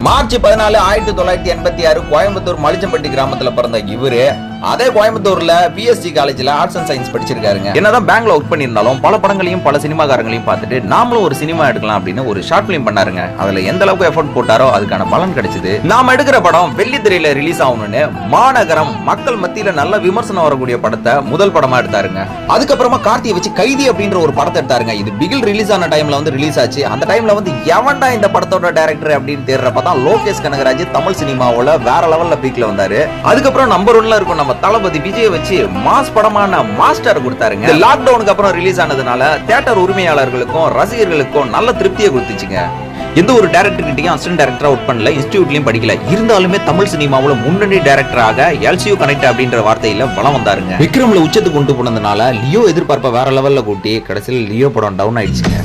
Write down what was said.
March 14, 1986 Coimbatore மலிச்சம்பட்டி கிராமத்துல பிறந்த இவரு அதே கோயம்புத்தூர்ல பிஎஸ்சி காலேஜ்ல ஆர்ட்ஸ் அண்ட் சயின்ஸ் படிச்சிருக்காருங்க. என்னதான் பேங்க்ல ஒர்க் பண்ணியிருந்தாலும் பல படங்களையும் பல சினிமாக்காரங்களையும் பார்த்துட்டு நாமளும் ஒரு சினிமா எடுக்கலாம் அப்படின்னு ஒரு ஷார்ட் பிலிம் பண்ணாருங்க. அதுல எந்த அளவுக்கு எஃபோர்ட் போட்டாரோ அதுக்கான பலன் கிடைச்சது. நாம எடுக்கிற படம் வெள்ளித்திரையில ரிலீஸ் ஆகணும்னு மாநகரம் மக்கள் மத்தியில நல்ல விமர்சனம் வரக்கூடிய படத்தை முதல் படமா எடுத்தாருங்க. அதுக்கப்புறமா கார்த்தியை வச்சு கைதி அப்படின்ற ஒரு படத்தை எடுத்தாருங்க. இது பிகில் ரிலீஸ் ஆன டைம்ல வந்து ரிலீஸ் ஆச்சு. அந்த டைம்ல வந்து எவன்டா இந்த படத்தோட டைரக்டர் அப்படின்னு தேடுறப்பதான் லோகேஷ் கனகராஜ் தமிழ் சினிமாவோட வேற லெவல்ல பீக்ல வந்தாரு. அதுக்கப்புறம் நம்பர் 1ல இருக்கும் நம்ம தளபதி விஜய் வச்சு மாஸ் படமான மாஸ்டர் கொடுத்தாருங்க. லாக்டவுனுக்கு அப்புறம் ரிலீஸ் ஆனதுனால தியேட்டர் உரிமையாளர்களுக்கும் ரசிகர்களுக்கும் நல்ல திருப்தியை கொடுத்துச்சுங்க. எந்த ஒரு டைரக்டர் கிட்டையும் அசிஸ்டன்ட் டைரக்டரா ஒர்க் பண்ணல, இன்ஸ்டிடியூட்லயும் படிக்கல. இருந்தாலுமே தமிழ் சினிமாவுல முன்னணி டைரக்டராக எல்சியூ கனெக்ட் அப்படின்ற வார்த்தையில வளம் வந்தாருங்க. விக்ரம்ல உச்சத்துக்கு கொண்டு போனதுனால லியோ எதிர்பார்ப்ப வேற லெவல்ல கூட்டி கடைசியில் லியோ படம் டவுன் ஆயிடுச்சுங்க.